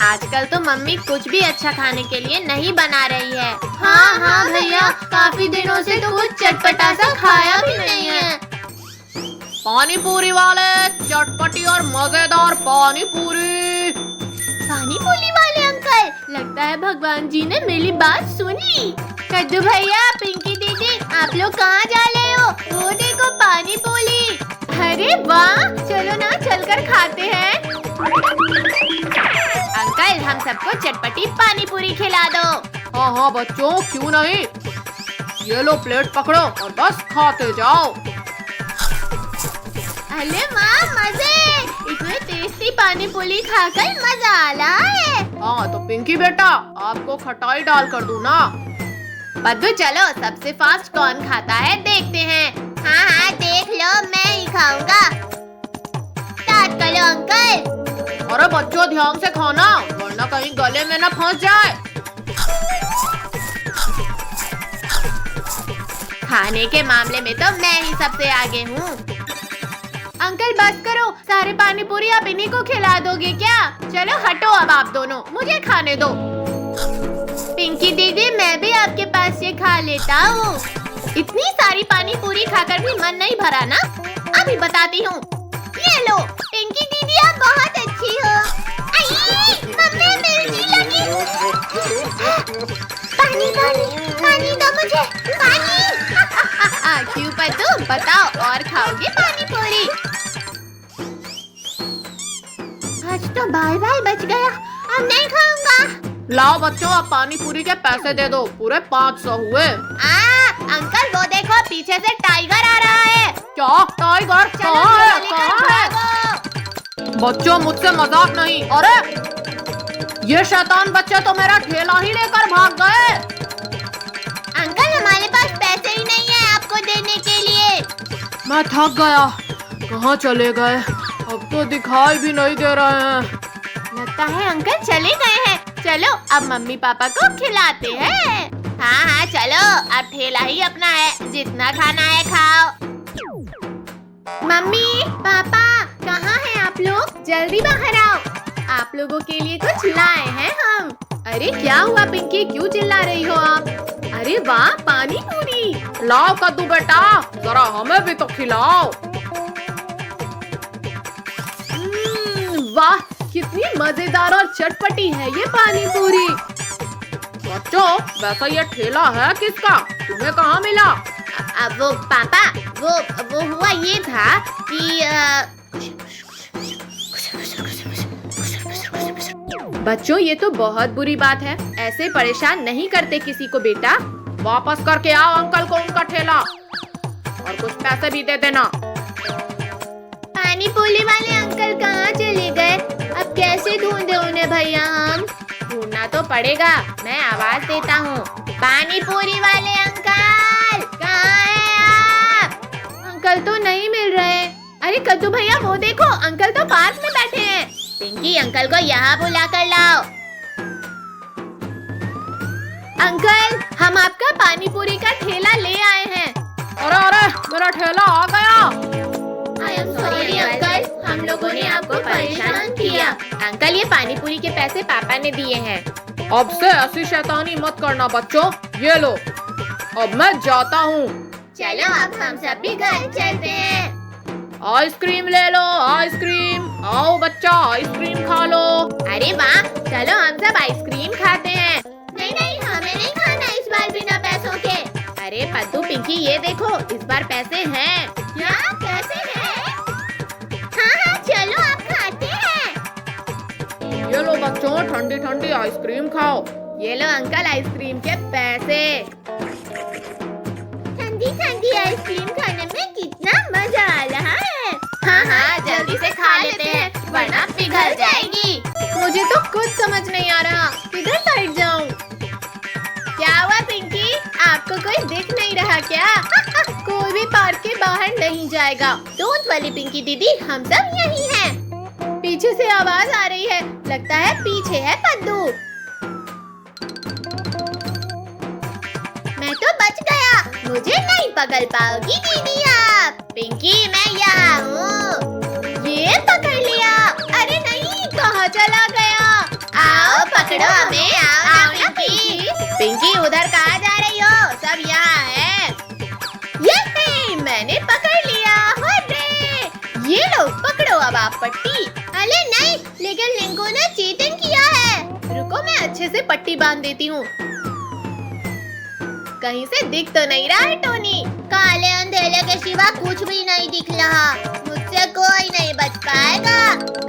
आजकल तो मम्मी कुछ भी अच्छा खाने के लिए नहीं बना रही है। हाँ हाँ भैया, काफी दिनों से तो कुछ चटपटा सा खाया भी नहीं है। पानी पूरी वाले, चटपटी और मजेदार पानी पूरी। पानी पूरी वाले अंकल, लगता है भगवान जी ने मेरी बात सुन ली। कद्दू भैया, पिंकी दीदी, आप लोग कहाँ जा रहे हो? वो देखो पानी पूरी। अरे वाह, चलो ना चलकर खाते हैं। अंकल, हम सबको चटपटी पानी पूरी खिला दो। हाँ हाँ बच्चों, क्यों नहीं। ये लो प्लेट पकड़ो और बस खाते जाओ। अरे वाह, मजे! इतने टेस्टी पानी पूरी खाकर मजा आ रहा है। हाँ तो पिंकी बेटा, आपको खटाई डाल कर दूँ ना? बद्दू चलो, सबसे फास्ट कौन खाता है देखते हैं। हाँ हाँ देख लो, मैं ही खाऊंगा। स्टार्ट करो अंकल। अरे बच्चों ध्यान से खाना, वरना कहीं गले में न फंस जाए। खाने के मामले में तो मैं ही सबसे आगे हूँ। अंकल बस करो, सारे पानी पूरी आप इन्हीं को खिला दोगे क्या? चलो हटो अब आप दोनों, मुझे खाने दो। पिंकी दीदी, मैं भी आपके पास से खा लेता हूँ। इतनी सारी पानी पूरी खाकर भी मन नहीं भरा ना? अभी बताती हूँ। ये लो पिंकी दीदी, आप बहुत अच्छी हो। मम्मी मिर्ची लगी। पानी पानी पानी दो मुझे, पानी। क्यों पद्दू, बताओ और खाओगे पानी पूरी? आज तो बाल बाल बच गया, अब नहीं खाऊंगा। लाओ बच्चों, आप पानी पूरी के पैसे दे दो, पूरे 500 हुए। अंकल वो देखो, पीछे से टाइगर आ रहा है। क्या टाइगर? कहाँ है? कहाँ है? बच्चों मुझसे मजाक नहीं। अरे ये शैतान बच्चे तो मेरा ठेला ही लेकर भाग गए। अंकल हमारे पास पैसे ही नहीं है आपको देने के लिए। मैं थक गया, कहाँ चले गए? अब तो दिखाई भी नहीं दे रहे हैं। लगता है अंकल चले गए हैं। चलो अब मम्मी पापा को खिलाते हैं। हाँ हाँ चलो, अब ठेला ही अपना है, जितना खाना है खाओ। मम्मी पापा, कहाँ हैं आप लोग? जल्दी बाहर आओ, आप लोगों के लिए कुछ लाए हैं हम। अरे क्या हुआ पिंकी, क्यों चिल्ला रही हो आप? अरे वाह, पानी पूरी। लाओ कद्दू बेटा, जरा हमें भी तो खिलाओ। वाह, कितनी मजेदार और चटपटी है ये पानी पूरी। बच्चों वैसा ये ठेला है किसका? तुम्हें कहाँ मिला? वो पापा, वो हुआ ये था कि बच्चों ये तो बहुत बुरी बात है, ऐसे परेशान नहीं करते किसी को बेटा। वापस करके आओ अंकल को उनका ठेला, और कुछ पैसे भी दे देना। पानी पूरी वाले अंकल कहाँ चले गए? अब कैसे ढूंढे उन्हें भैया? हम ढूंढना तो पड़ेगा, मैं आवाज देता हूँ। पानी पूरी वाले अंकल, कहाँ हैं आप? अंकल तो नहीं मिल रहे। अरे कद्दू भैया, वो देखो अंकल तो पास में बैठे हैं। पिंकी, अंकल को यहाँ बुला कर लाओ। अंकल, हम आपका पानी पूरी का ठेला ले आए हैं। अरे अरे, मेरा ठेला आ गया। आई एम सॉरी अंकल, हम लोगों ने आपको परेशान किया। अंकल ये पानी पूरी के पैसे पापा ने दिए हैं। अब से ऐसी शैतानी मत करना बच्चों। ये लो, अब मैं जाता हूँ। चलो अब हम सब भी घर चलते हैं। आइसक्रीम ले लो, आइसक्रीम। आओ बच्चा, आइसक्रीम खा लो। अरे वाह, चलो हम सब आइसक्रीम खाते हैं। नहीं नहीं, हमें नहीं खाना इस बार बिना पैसों के। अरे पद्दू पिंकी, ये देखो इस बार पैसे हैं। क्या पैसे हैं? हाँ हाँ चलो आप खाते हैं। ये लो बच्चों, ठंडी ठंडी आइसक्रीम खाओ। ये लो अंकल आइसक्रीम के पैसे। ठंडी ठंडी आइसक्रीम खाने में कितना मजा आ रहा है। हाँ हाँ जल्दी से खा लेते हैं, वरना पिघल जाएगी। मुझे तो कुछ समझ नहीं आ रहा, किधर साइड जाऊँ? क्या हुआ पिंकी, आपको कोई दिख नहीं रहा क्या? कोई भी पार्क के बाहर नहीं जाएगा। डोंट वरी पिंकी दीदी, हम सब यही हैं। पीछे से आवाज आ रही है, लगता है पीछे है पद्दू। मैं तो बच गया, मुझे नहीं पकड़ पाओगी दीदी आप। पिंकी मैं यहाँ हूँ। ये पकड़ लिया। अरे नहीं, कहाँ चला गया? पकड़ो हमें। आओ ना पिंकी। पिंकी उधर कहाँ जा रही हो? सब यहाँ है। ये मैंने पकड़ लिया। हुर्रे! ये लो पकड़ो अब आप पट्टी। अरे नहीं, लेकिन लिंको ने चीटिंग किया है। रुको मैं अच्छे से पट्टी बांध देती हूँ। कहीं से दिख तो नहीं रहा है टोनी। काले अंधेरे के सिवा कुछ भी नहीं दिख रहा। मुझसे कोई नहीं बच पाएगा।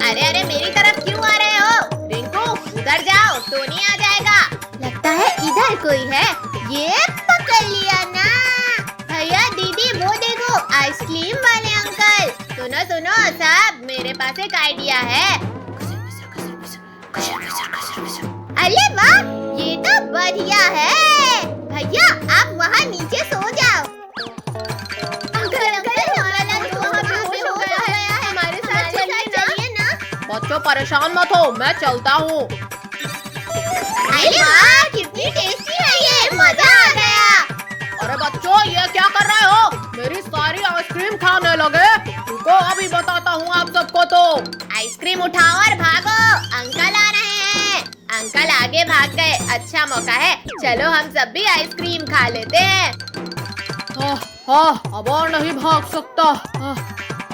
अरे अरे मेरी तरफ क्यों आ रहे हो? रिंकू उधर जाओ, टोनी आ जाएगा। लगता है इधर कोई है। ये पकड़ लिया ना। भैया दीदी वो देखो, आइसक्रीम वाले अंकल। सुनो सुनो साहब, मेरे पास एक आइडिया है। अरे वाह, ये तो बढ़िया है। भैया आप वहाँ नीचे सो जाओ। अंकल हमारे साथ चलिए ना। बच्चों परेशान मत हो, मैं चलता हूँ। अरे वाह, कितनी टेस्टी है ये, मजा आ गया। अरे बच्चों ये क्या कर रहे हो? मेरी सारी आइसक्रीम खाने लगे। रुको अभी बताता हूँ आप सबको। तो आइसक्रीम उठाओ और भागो, अंकल आ रहे हैं। अंकल आगे भाग गए, अच्छा मौका है। चलो हम सब भी आइसक्रीम खा लेते हैं। हाँ, अब और नहीं भाग सकता।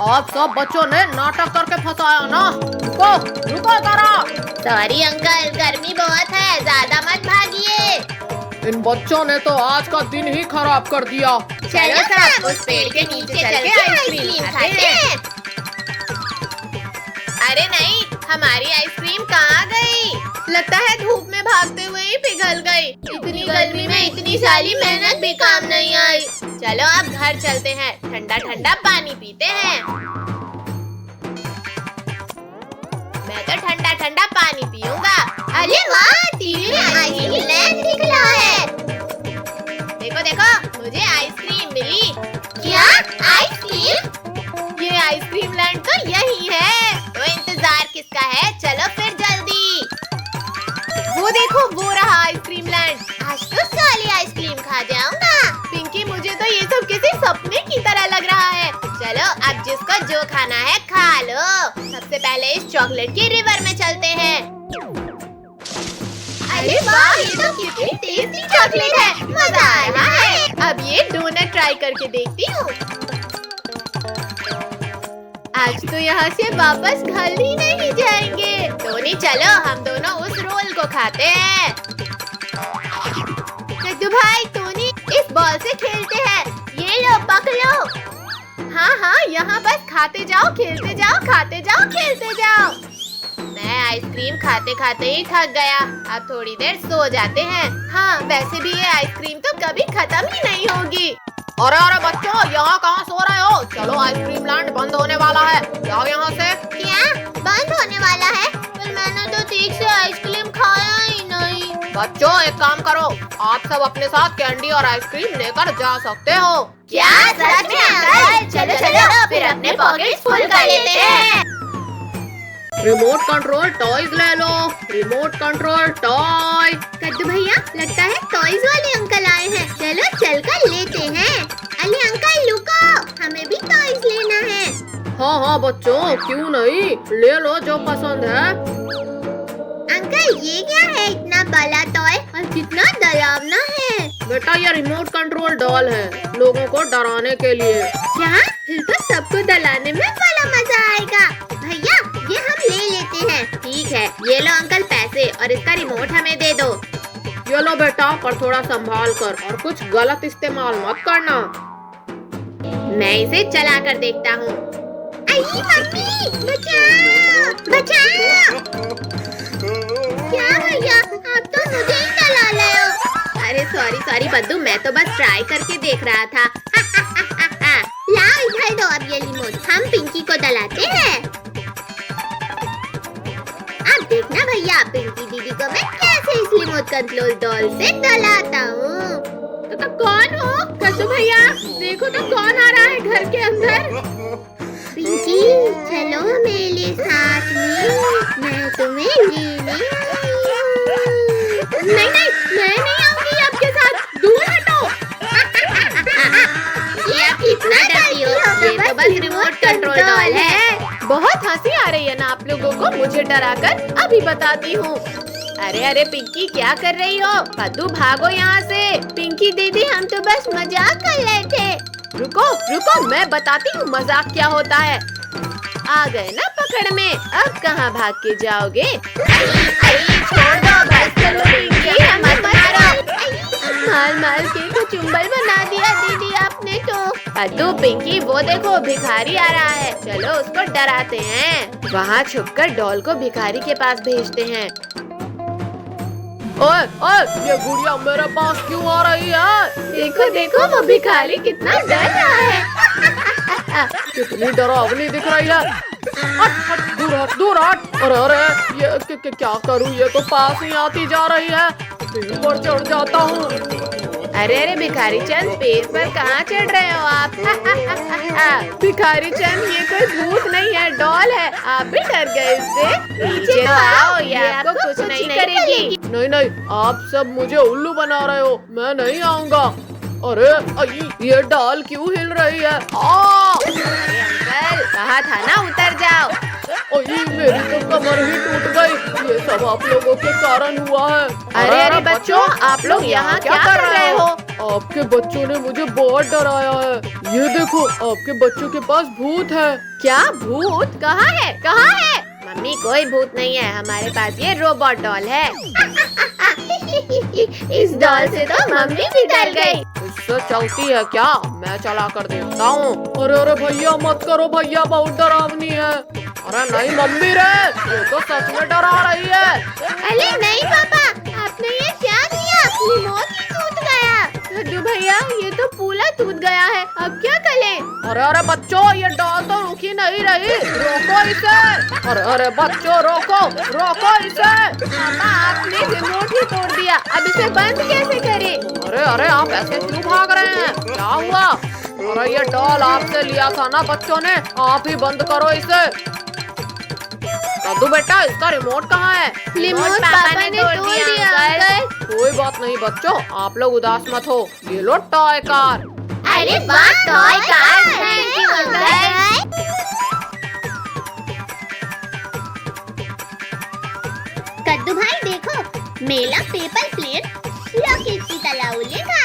आप सब बच्चों ने नाटक करके फंसाया ना। रुको रुको जरा। सॉरी अंकल, गर्मी बहुत है, ज्यादा मत भागिए। इन बच्चों ने तो आज का दिन ही खराब कर दिया। चलो सब उस पेड़ के नीचे चल के आइसक्रीम खाते हैं। अरे नहीं, हमारी आइसक्रीम कहाँ गई? लगता है धूप में भागते हुए ही पिघल गई। इतनी गर्मी में इतनी सारी मेहनत भी काम नहीं आई। चलो अब घर चलते हैं, ठंडा ठंडा पानी पीते हैं। मैं तो ठंडा ठंडा पानी पीऊंगा। अरे वाह, टीवी में आइसक्रीम दिख रहा है। देखो देखो, मुझे आइसक्रीम मिली। क्या आइसक्रीम? ये आइसक्रीम लैंड तो यही है। तो इंतजार किसका है? चलो फिर जल्दी। वो देखो, वो रहा आइसक्रीम लैंड। आज तो सारी आइसक्रीम खा जाऊंगा। पिंकी मुझे तो ये सब किसी सपने की तरह लग रहा है। चलो अब जिसको जो खाना है खा लो। सबसे पहले इस चॉकलेट की रिवर में चलते हैं। अरे वाह, ये तो कितनी टेस्टी चॉकलेट है, मजा आ रहा है। अब ये डोनट ट्राई करके देखती हूँ। आज तो यहाँ से वापस घर ही नहीं जाएंगे। टोनी चलो हम दोनों उस रोल को खाते हैं। कद्दू भाई, टोनी इस बॉल से खेलते हैं। ये लो पकड़ो। हाँ हाँ, यहाँ बस खाते जाओ, खेलते जाओ, खाते जाओ, खेलते जाओ। मैं आइसक्रीम खाते खाते ही थक गया। अब थोड़ी देर सो जाते हैं। हाँ वैसे भी ये आइसक्रीम तो कभी खत्म ही नहीं होगी। अरे अरे बच्चों, यहाँ कहाँ सो रहे हो? चलो आइसक्रीम लैंड बंद होने वाला है, जाओ यहाँ से। क्या बंद होने वाला है? पर मैंने तो ठीक से आइसक्रीम खाया ही नहीं। बच्चों एक काम करो, आप सब अपने साथ कैंडी और आइसक्रीम लेकर जा सकते हो। क्या सच में अंकल? चलो चलो फिर अपने पॉकेट्स फुल कर लेते हैं। रिमोट कंट्रोल टॉयज ले लो। Remote control toy. कद्दू भैया, लगता है टॉयज वाले अंकल आए हैं। चलो चलकर लेते हैं। अरे अंकल रुको, हमें भी टॉयज लेना है। हाँ हाँ बच्चों, क्यों नहीं, ले लो जो पसंद है। अंकल ये क्या है, इतना बड़ा टॉय और कितना डरावना है। बेटा ये रिमोट कंट्रोल डॉल है, लोगों को डराने के लिए। क्या? फिर तो सबको डराने में बड़ा मजा आएगा। भैया ये हम ले लेते हैं। ठीक है, ये लो अंकल पैसे और इसका रिमोट हमें दे दो। ये लो बेटा, पर थोड़ा संभाल कर और कुछ गलत इस्तेमाल मत करना। मैं इसे चला कर देखता हूँ। आई मम्मी, बचाओ बचाओ। क्या भैया, आप तो मुझे ही डरा रहे हो। अरे सॉरी बद्दू, मैं तो बस ट्राई करके देख रहा था। लाओ इधर दो अब ये रिमोट, हम पिंकी को डलाते हैं। अब देखना भैया, पिंकी दीदी को मैं कैसे इस रिमोट कंट्रोल डॉल से डलाता हूँ। तो कौन हो? कद्दू भैया देखो तो कौन आ रहा है घर के अंदर। पिंकी चलो मेरे साथ में, मैं तुम्हें लेने आई हूँ। नहीं नहीं, मैं नहीं आऊंगी आपके साथ, दूर हटो। ये आप इतना डरती हो? ये तो बस रिमोट कंट्रोल डॉल है। बहुत हंसी आ रही है ना आप लोगों को, मुझे डराकर अभी बताती हूँ। अरे अरे पिंकी, क्या कर रही हो? कद्दू भागो यहाँ से। पिंकी दीदी, हम तो बस मजाक कर रहे थे। रुको रुको, मैं बताती हूँ मजाक क्या होता है। आ गए ना पकड़ में, अब कहाँ भाग के जाओगे? छोड़ दो, बस करो पिंकी, मत मारो। मार मार के तो चुम्बल बना दिया दीदी आपने तो। कद्दू पिंकी, वो देखो भिखारी आ रहा है, चलो उसको डराते हैं। वहाँ छुपकर डॉल को भिखारी के पास भेजते हैं। ओए ओए, ये गुड़िया मेरे पास क्यों आ रही है? देखो देखो, वो भिखारी कितना डर रहा है। कितनी डरावनी दिख रही है। हट हट, दूर हट दूर हट। अरे अरे, ये क्या करूँ, ये तो पास ही आती जा रही है। पेड़ पर चढ़ जाता हूँ। अरे अरे भिखारी चंद, पेड़ पर कहाँ चढ़ रहे हो आप? भिखारी चंद, ये कोई भूत नहीं है, डॉल है। आप भी डर गए इससे? नीचे तो आओ, ये आपको कुछ नहीं करेगी। नहीं नहीं, आप सब मुझे उल्लू बना रहे हो, मैं नहीं आऊँगा। अरे ये डाल क्यों हिल रही है? अरे अंकल, कहा था ना उतर जाओ। मेरी तो कमर ही टूट गई। ये सब आप लोगों के कारण हुआ है। अरे अरे बच्चों, आप लोग यहाँ क्या कर रहे हो? आपके बच्चों ने मुझे बहुत डराया है। ये देखो, आपके बच्चों के पास भूत है। क्या भूत? कहाँ है कहाँ है? मम्मी, कोई भूत नहीं है, हमारे पास ये रोबोट डॉल है। इस डॉल से तो मम्मी भी डर गई। इससे चलती है क्या? मैं चला कर देखता हूँ। अरे अरे भैया, मत करो भैया, बहुत डरावनी है। अरे नहीं मम्मी रे, ये तो सच में डरा रही है। अरे नहीं पापा, आपने ये क्या किया? रिमोट ही टूट गया। कद्दू भैया, ये तो पूरा टूट गया है, अब क्या करें? अरे अरे बच्चों, ये डॉल तो रुकी नहीं रही, रोको इसे। अरे अरे बच्चों, रोको रोको इसे। पापा, आपने रिमोट ही तोड़ दिया, अब इसे बंद कैसे करें? अरे अरे, आप ऐसे क्यों भाग रहे हैं? क्या हुआ? अरे ये डॉल आपसे लिया था ना बच्चों ने, आप ही बंद करो इसे। कद्दू बेटा, इसका रिमोट कहाँ है? रिमोट पापा ने तोड़ दिया अंकल। कोई बात नहीं बच्चों, आप लोग उदास मत हो। ये लो टॉय कार। अरे वाह, toy car, thank you uncle. कद्दू भाई देखो, मेला पेपर प्लेन रॉकेट की तरह उड़ेगा।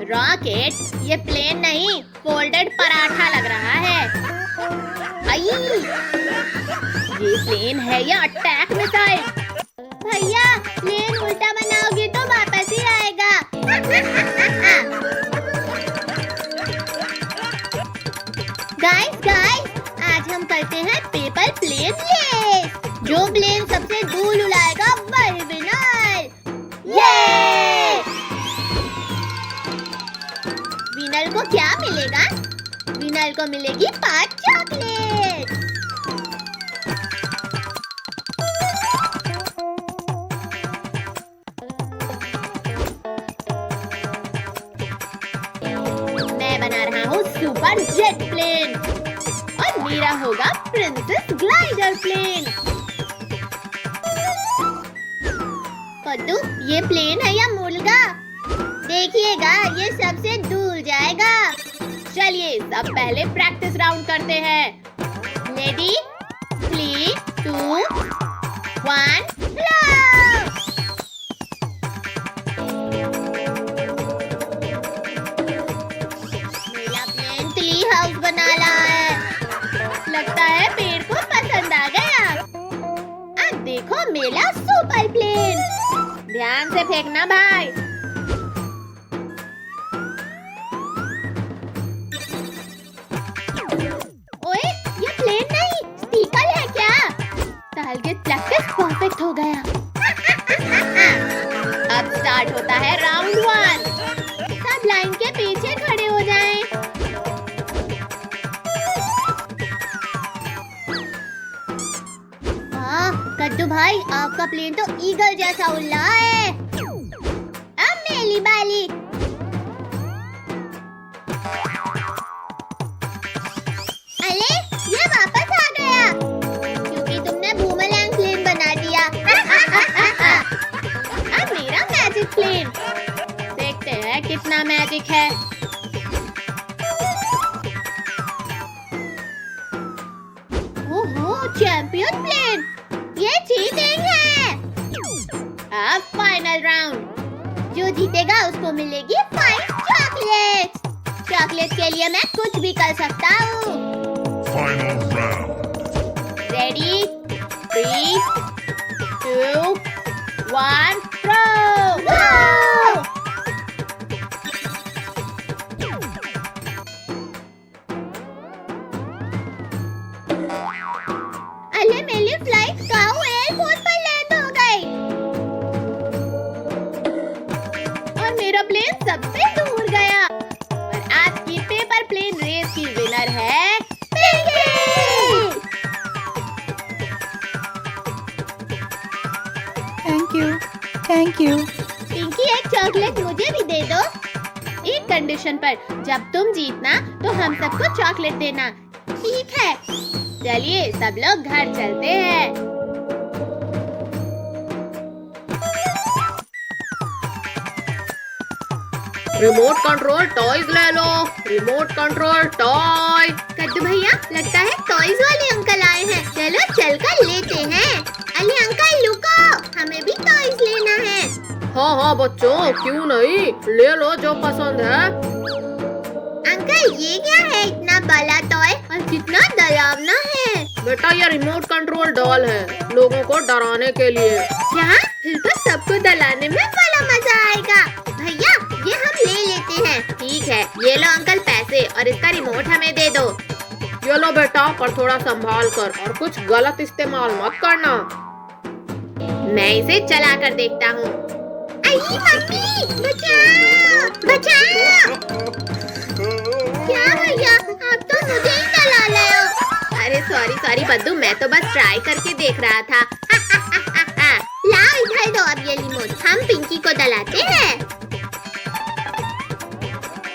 रॉकेट? ये प्लेन नहीं, फोल्डेड पराठा लग रहा है। आई, ये प्लेन है या अटैक मिसाइल? भैया, प्लेन उल्टा बनाओगे तो वापस ही आएगा। गाइस गाइस, आज हम करते हैं पेपर प्लेन रेस। जो प्लेन सबसे दूर उड़ाएगा वही विनर। ये विनर को क्या मिलेगा? विनर को मिलेगी 5 चॉकलेट। मैं बना रहा हूँ सुपर जेट प्लेन और मेरा होगा प्रिंसेस ग्लाइडर प्लेन। कद्दू, ये प्लेन है या मुर्गा? देखिएगा, ये सबसे दूर जाएगा। चलिए सब पहले प्रैक्टिस राउंड करते हैं। रेडी, 3, 2, 1, मेरा प्लेन ट्री हाउस बना रहा है। लगता है पेड़ को पसंद आ गया। अब देखो मेरा सुपर प्लेन। ध्यान से फेंकना भाई। ओए, ये प्लेन नहीं, स्टिकर है क्या? टारगेट प्रैक्टिस परफेक्ट हो गया। अब स्टार्ट होता है राउंड 1। सब लाइन के पीछे खड़े हो जाएं। कद्दू भाई, आपका प्लेन तो ईगल जैसा उड़ रहा है। अब मेरी बारी। अरे, ये वापस आ गया क्योंकि तुमने बूमरैंग प्लेन बना दिया। अब मेरा मैजिक प्लेन। देखते हैं कितना मैजिक है। ओहो, चैंपियन प्लेन, ये चीटिंग है। अब फाइनल राउंड। जो जीतेगा उसको मिलेगी 5 चॉकलेट। चॉकलेट के लिए मैं कुछ भी कर सकता हूँ। Final round. Ready 3, 2, 1 throw. अरे मेरी फ्लाइट काऊ एयरपोर्ट पर लैंड हो गई और मेरा प्लेन सबसे दूर गया। और आज की पेपर प्लेन रेस की विनर है पिंकी। Thank you. पिंकी एक चॉकलेट मुझे भी दे दो। एक कंडीशन पर, जब तुम जीतना तो हम सबको चॉकलेट देना। ठीक है, चलिए सब लोग घर चलते हैं। रिमोट कंट्रोल टॉयज ले लो। Remote control toy. कद्दू भैया, लगता है टॉयज वाले अंकल आए हैं। चलो चलकर लेते हैं। अली अंकल रुको, हमें भी टॉयज लेना है। हाँ हाँ बच्चों, क्यों नहीं, ले लो जो पसंद है। अंकल ये क्या है, इतना बड़ा टॉय और कितना डरावना है। बेटा ये रिमोट कंट्रोल डॉल है, लोगों को डराने के लिए। क्या? फिर तो सबको डराने में बड़ा मजा आएगा। भैया ये हम ले लेते हैं। ठीक है, ये लो अंकल पैसे और इसका रिमोट हमें दे दो। ये लो बेटा, पर थोड़ा संभाल कर और कुछ गलत इस्तेमाल मत करना। मैं इसे चला कर देखता हूँ। आई मम्मी, बचाओ बचाओ। क्या भैया, आप तो मुझे ही डरा रहे हो। अरे सॉरी बद्दू, मैं तो बस ट्राई करके देख रहा था। लाओ इधर दो अब ये रिमोट, हम पिंकी को डलाते हैं।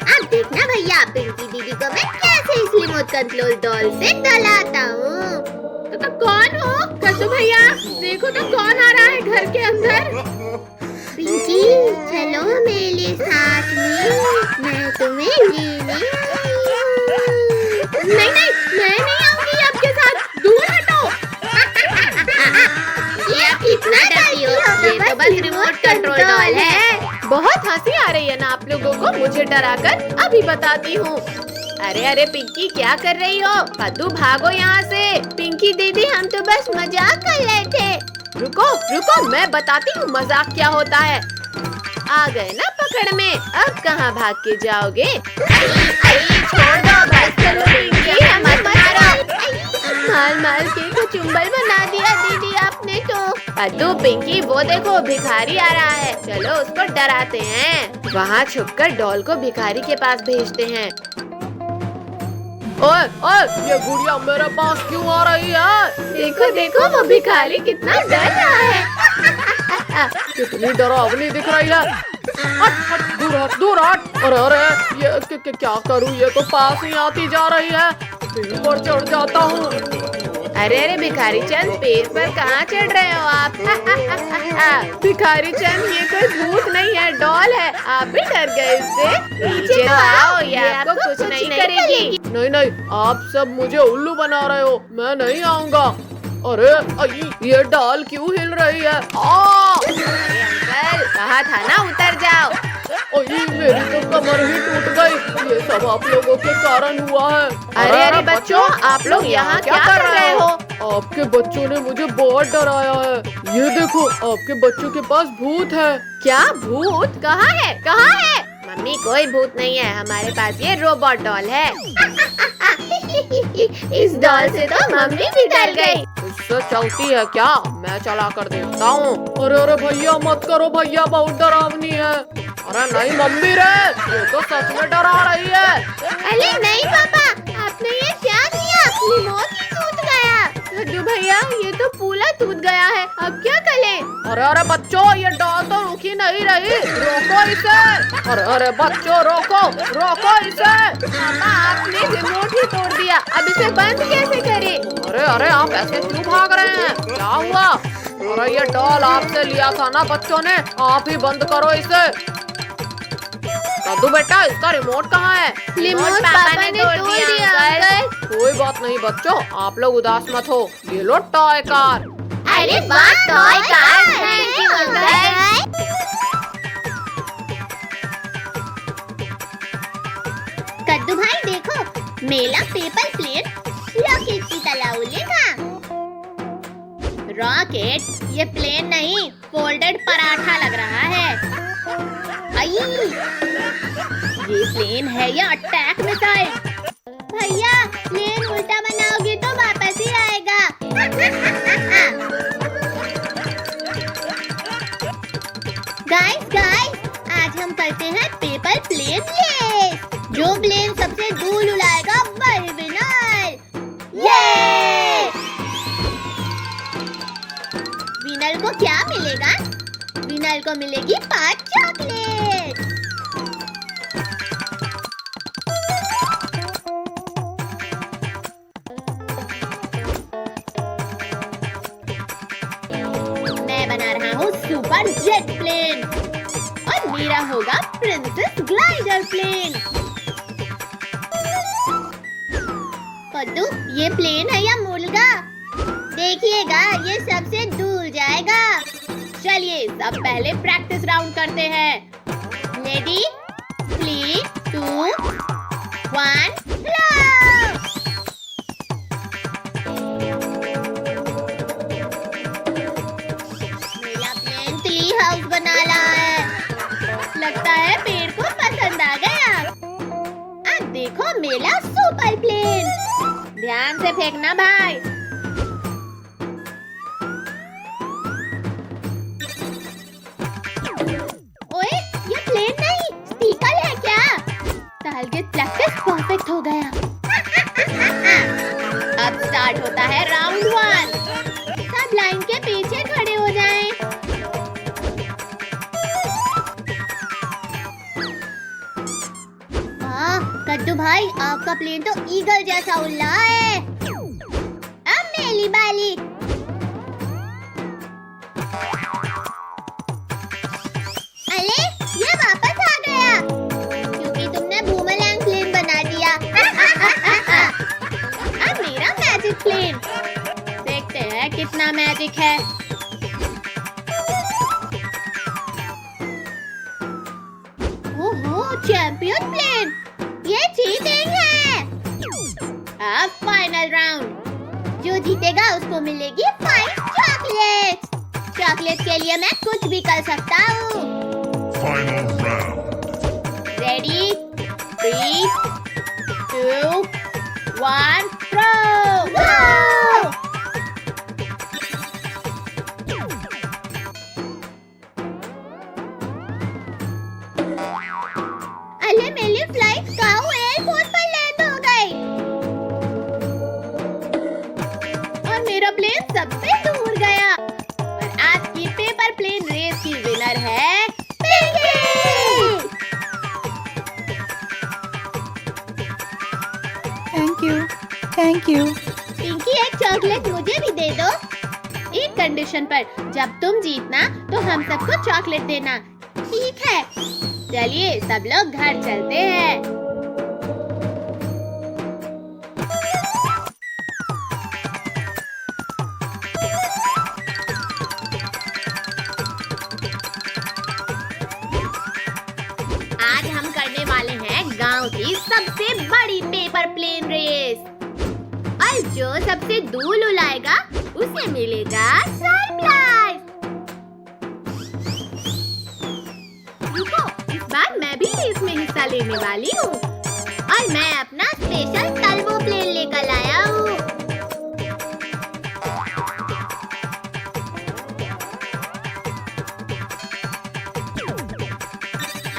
अब देखना भैया, पिंकी दीदी को मैं कैसे इस रिमोट कंट्रोल डॉल से डलाता हूँ। तो कौन हो? कद्दू भैया देखो तो कौन आ रहा है घर के अंदर। पिंकी चलो मेरे साथ में, मैं तुम्हें लेने आई हूँ। नहीं मैं नहीं आऊंगी आपके साथ, दूर हटो। ये कितना डरती हो, ये तो बस रिमोट कंट्रोल डॉल है। बहुत हंसी आ रही है ना आप लोगों को मुझे डराकर। अभी बताती हूँ। अरे पिंकी क्या कर रही हो? कद्दू भागो यहाँ से। पिंकी दीदी हम तो बस मजाक कर रहे थे। रुको मैं बताती हूँ मजाक क्या होता है। आ गए ना पकड़ में, अब कहाँ भाग के जाओगे? छोड़ दो बस, चलो पिंकी मत मारो। मार के को चुम्बल बना दिया दीदी आपने तो। कद्दू पिंकी वो देखो भिखारी आ रहा है, चलो उसको डराते हैं। वहाँ छुपकर डॉल को भिखारी के पास भेजते हैं। ओए ये गुड़िया मेरे पास क्यों आ रही है? देखो वो भिखारी कितना डर रहा है। कितनी डरावनी दिख रही है। हट, दूर हट। अरे ये क्या करूँ, ये तो पास ही आती जा रही है। पेड़ पर चढ़ जाता हूँ। अरे भिखारी चंद, पेड़ पर कहाँ चढ़ रहे हो आप? भिखारी चंद ये कोई भूत नहीं है, डॉल है। आप भी डर गए इससे? नीचे तो आओ, ये आपको कुछ नहीं करेगी। नहीं आप सब मुझे उल्लू बना रहे हो, मैं नहीं आऊँगा। अरे ये डॉल क्यों हिल रही है? अंकल कहा था ना उतर जाओ। मेरी तो कमर ही टूट गई। ये सब आप लोगों के कारण हुआ है। अरे बच्चों, आप लोग यहाँ क्या कर रहे हो? आपके बच्चों ने मुझे बहुत डराया है। ये देखो आपके बच्चों के पास भूत है। क्या भूत? कहाँ है? मम्मी कोई भूत नहीं है, हमारे पास ये रोबोट डॉल है। इस डॉल से तो मम्मी भी डर गई। इससे चलती है क्या? मैं चला कर देखता हूँ। अरे भैया मत करो, भैया बहुत डरावनी है। अरे नहीं मम्मी रे, ये तो सच में डरा रही है। अरे नहीं पापा, आपने ये क्या किया? रिमोट ही टूट गया। कद्दू भैया ये तो पूरा टूट गया है, अब क्या करें? अरे बच्चों, ये डॉल तो रुकी नहीं रही, रोको इसे। अरे बच्चों रोको इसे। पापा आपने रिमोट ही तोड़ दिया, अब इसे बंद कैसे करें? अरे आप ऐसे क्यों भाग रहे हैं? क्या हुआ? अरे ये डॉल आपसे लिया था ना बच्चों ने, आप ही बंद करो इसे। कद्दू बेटा इसका रिमोट कहाँ है? रिमोट पापा ने तोड़ दिया अंकल। कोई बात नहीं बच्चों, आप लोग उदास मत हो। ये लो टॉय कार। अरे वाह, toy car, thank you uncle. मेरा पेपर प्लेन रॉकेट की तरह उड़ेगा। रॉकेट? ये प्लेन नहीं, फोल्डेड पराठा लग रहा है। आई! ये प्लेन है या अटैक मिसाइल? भैया, प्लेन उल्टा बनाओगे तो वापस ही आएगा। गाइस, आज हम करते हैं पेपर प्लेन रेस। जो प्लेन सबसे दूर उड़ाएगा वही विनर। ये! विनर को क्या मिलेगा? विनर को मिलेगी 5 चॉकलेट। मैं बना रहा हूँ सुपर जेट प्लेन और मेरा होगा प्रिंसेस ग्लाइडर प्लेन। कद्दू, ये प्लेन है या मुर्गा? देखिएगा, ये सबसे दूर जाएगा। चलिए सब पहले प्रैक्टिस राउंड करते हैं। रेडी, 3, 2, 1, मेरा प्लेन ट्री हाउस बना रहा है। लगता है पेड़ को पसंद आ गया। अब देखो मेरा सुपर प्लेन। ध्यान से फेंकना भाई। ओए, ये प्लेन नहीं, स्पीकर है क्या? टारगेट प्रैक्टिस परफेक्ट हो गया। अब स्टार्ट होता है राउंड 1। सब लाइन के पीछे खड़े हो जाएं। कद्दू भाई, आपका प्लेन तो ईगल जैसा उड़ रहा है। अब मेरी बारी। अरे, ये वापस आ गया क्योंकि तुमने बूमरैंग प्लेन बना दिया। अब मेरा मैजिक प्लेन। देखते हैं कितना मैजिक है। ओहो, चैंपियन प्लेन। ये चीटिंग है। अब फाइनल राउंड। जो जीतेगा उसको मिलेगी 5 चॉकलेट। चॉकलेट के लिए मैं कुछ भी कर सकता हूँ। Final round. Ready, 3, 2, 1, throw! अरे, मेरी फ्लाइट काऊ एयरपोर्ट पर लैंड हो गई और मेरा प्लेन सबसे दूर गया। और आज की पेपर प्लेन रेस की विनर है पिंकी। Thank you. पिंकी, एक चॉकलेट मुझे भी दे दो। एक कंडीशन पर, जब तुम जीतना तो हम सबको चॉकलेट देना। ठीक है? चलिए सब लोग घर चलते हैं। आज हम करने वाले हैं गांव की सबसे बड़ी पेपर प्लेन रेस। और जो सबसे दूर उड़ाएगा उसे मिलेगा सरप्राइज। रुको, इस बार मैं भी रेस में हिस्सा लेने वाली हूँ और मैं अपना स्पेशल टर्बो प्लेन लेकर आया हूँ।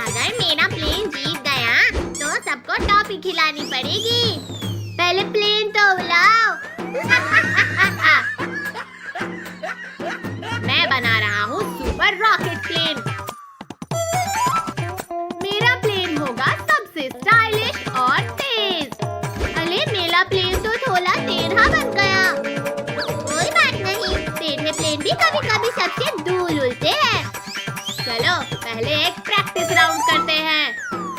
अगर मेरा प्लेन जीत गया तो सबको टॉफी खिलानी पड़ेगी। पहले प्लेन तो उड़ाओ। मैं बना रहा हूँ सुपर रॉकेट प्लेन। मेरा प्लेन होगा सबसे स्टाइलिश और तेज। अरे, मेरा प्लेन तो थोड़ा टेढ़ा बन गया। कोई बात नहीं, टेढ़े प्लेन भी कभी कभी सबसे दूर उड़ते हैं। चलो पहले एक प्रैक्टिस राउंड करते हैं।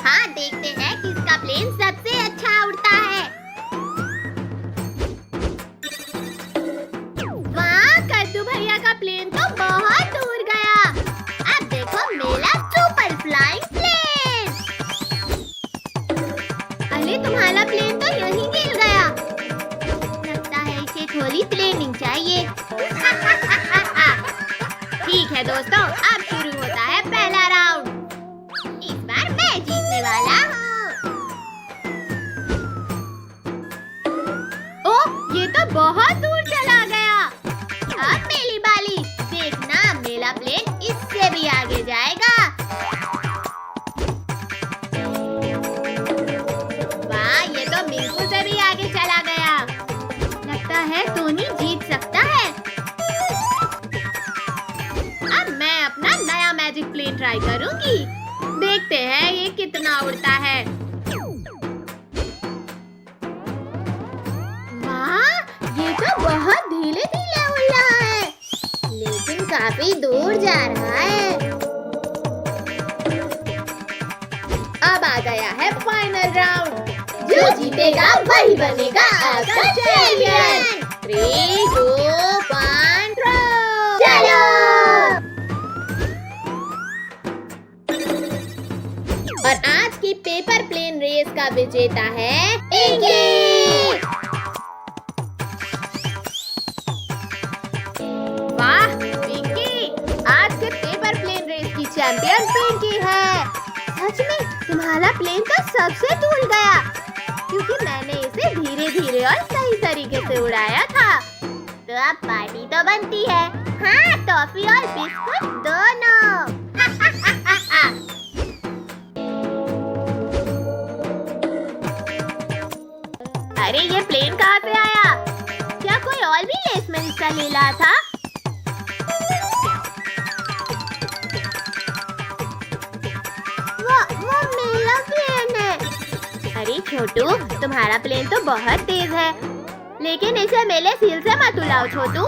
हाँ, देखते हैं किसका प्लेन सबसे अच्छा उड़ता है। वाह, कद्दू भैया का प्लेन तो बहुत दूर गया। अब देखो मेरा सुपर फ्लाइंग प्लेन। अरे, तुम्हारा प्लेन तो यहीं ठीक है दोस्तों, अब शुरू होता है पहला राउंड। इस बार मैं जीतने वाला हूँ। ओह, ये तो बहुत दूर चला गया। अब मेरी बारी। देखना, मेरा प्लेन इससे भी आगे जाएगा। वाह, ये तो मिल्कू से भी आगे चला गया। लगता है टोनी जीत सकता है। अब मैं अपना नया मैजिक प्लेन ट्राई करूंगी। देखते हैं ये कितना उड़ता है। वाह, ये तो बहुत धीरे धीरे उड़ रहा है, लेकिन काफी दूर जा रहा है। अब आ गया है फाइनल राउंड। जो जीतेगा वही बनेगा आपका चैंपियन। 3, 2, 1, चलो। और आज की पेपर प्लेन रेस का विजेता है पिंकी। वाह पिंकी, आज के पेपर प्लेन रेस की चैंपियन पिंकी है। सच में तुम्हारा प्लेन तो सबसे दूर गया, क्योंकि मैंने इसे धीरे धीरे और सही तरीके से उड़ाया था। तो अब पार्टी तो बनती है। हाँ, टॉफी और बिस्कुट दोनों। अरे ये प्लेन कहाँ से आया? क्या कोई और भी रेस में हिस्सा ले रहा था? वो मेरा प्लेन है। अरे छोटू, तुम्हारा प्लेन तो बहुत तेज है, लेकिन इसे मेरे सील से मत उड़ाओ छोटू।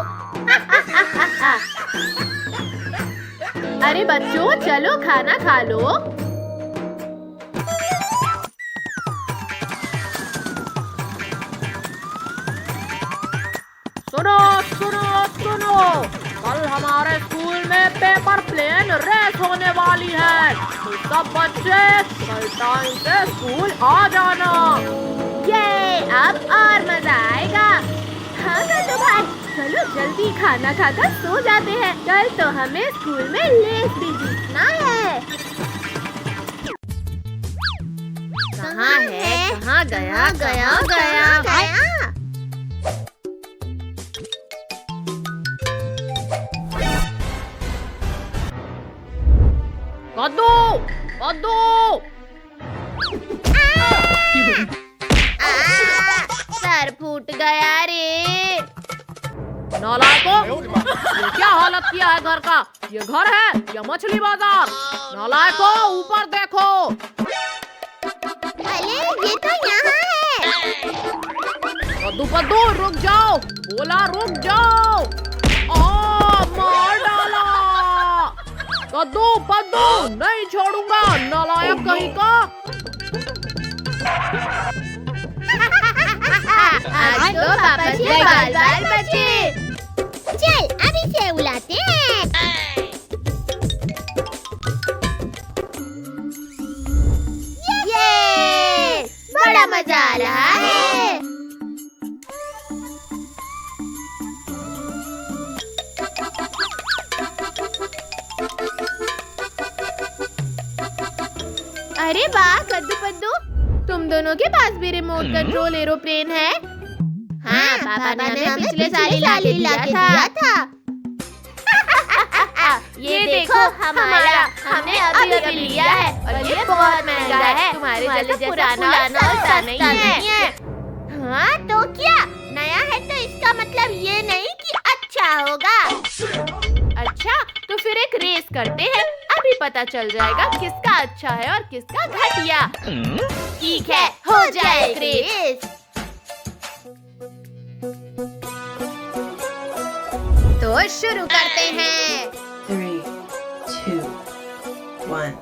अरे बच्चों, चलो खाना खा लो। सुनो सुनो सुनो, कल हमारे स्कूल में पेपर प्लेन रेस होने वाली है, तो सब बच्चे कल टाइम से स्कूल आ जाना। ये अब और मजा आएगा। हाँ तो भाई, चलो जल्दी खाना खाकर सो जाते हैं। कल तो हमें स्कूल में रेस भी जीतना है। कहाँ है? कहाँ गया? कद्दू, कद्दू। सर फूट गया रे। नालायकों, ये क्या हालत किया है घर का? ये घर है या मछली बाजार? नालायकों, ऊपर देखो। अरे ये तो यहाँ है। कद्दू पद्दू, रुक जाओ, बोला रुक जाओ। मार डाला। कद्दू पद्दू, नहीं छोड़ूंगा, नालायक कहीं का। आज तो पापा के बाल बाल बचे। चल अब इसे उड़ाते हैं। ये बड़ा मजा आ रहा है। अरे वाह कद्दू पद्दू, तुम दोनों के पास भी रिमोट कंट्रोल एरोप्लेन है। हाँ, पापा ने हमें पिछले साल ही लाके दिया था। ये देखो हमारा, हमने अभी लिया है और ये बहुत महंगा है। तुम्हारे जैसे पुराना और सस्ता नहीं है। हाँ तो क्या, नया है तो इसका मतलब ये नहीं कि अच्छा होगा। अच्छा, तो फिर एक रेस करते हैं, अभी पता चल जाएगा किसका अच्छा है और किसका घटिया। ठीक है, हो जाए रेस। तो शुरू करते हैं। 3, 2, 1.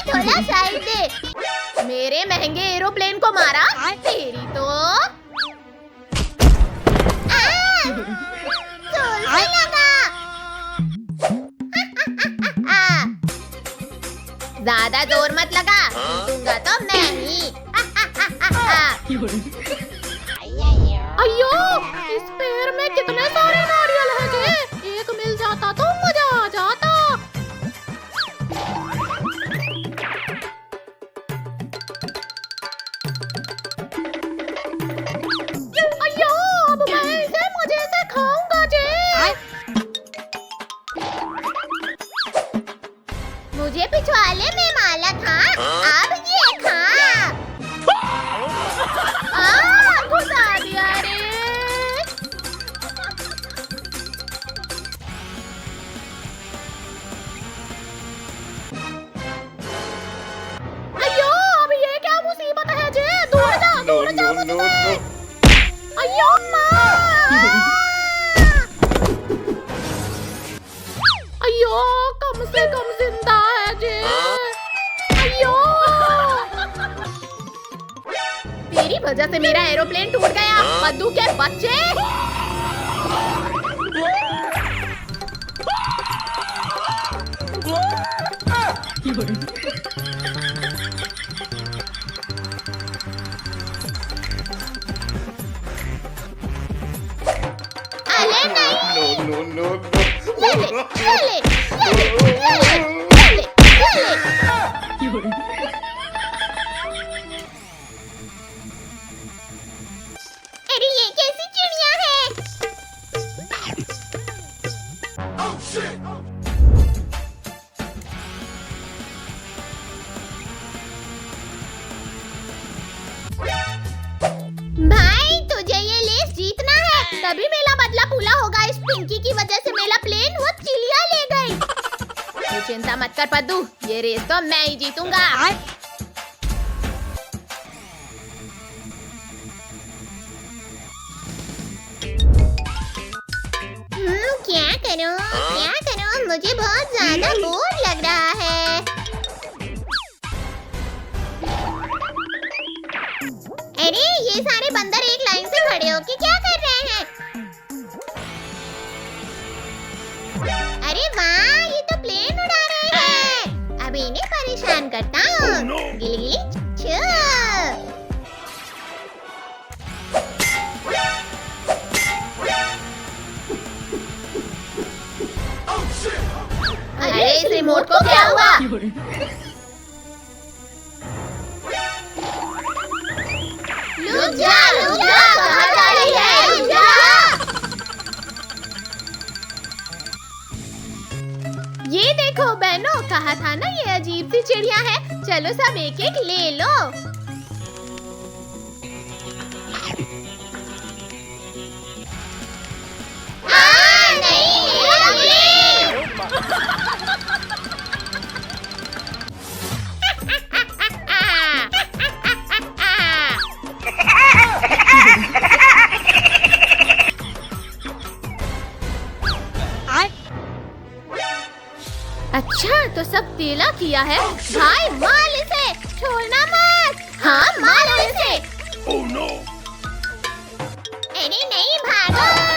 थोड़ा साइड दे। मेरे महंगे एरोप्लेन को मारा तेरी तो। ज्यादा जोर मत लगा, जीतूंगा तो मैं ही। अयो, इस पेड़ में कितने सारे नारियल हैं जी। एक मिल जाता तो मजा आ जाता। अयो, अब मैं इसे मजे से खाऊंगा जी। मुझे पिछवाड़े में माला था, अब ये खा। घुसा दिया रे। अयो, अब ये क्या मुसीबत है जी। दूर जा मुझसे। अयो माँ। अयो, कम से कम जिंदा है जी। अयो, तेरी वजह से मेरा एरोप्लेन टूट गया, पद्दू के बच्चे। अरे नहीं, ले ले, ले ले, ले ले, ले ले, ले ले, ले ले। अरे ये कैसी चिड़िया है? भाई तुझे ये रेस जीतना है, तभी मेरा बदला पूरा होगा। इस पिंकी की वजह से मेरा प्लेन वो चिड़िया ले गई। तू चिंता मत कर पद्दू, ये रेस तो मैं ही जीतूंगा। क्या करूं? मुझे बहुत ज्यादा बोर लग रहा है। अरे ये सारे बंदर एक लाइन से खड़े होके क्या कर रहे हैं? अरे वाह, ये तो प्लेन उड़ा रहे हैं। अब इन्हें परेशान करता हूँ। गिली गिली छू। अरे इस रिमोट को क्या हुआ? रुक जा, कहाँ जा रही है? रुक जा। ये देखो बहनों, कहा था ना ये अजीब सी चिड़िया है। चलो सब एक एक ले लो। नहीं, अच्छा तो सब तेला किया है। भाई मार इसे, छोड़ना मत। हाँ मारो इसे। Oh no! अरे नहीं, भागो।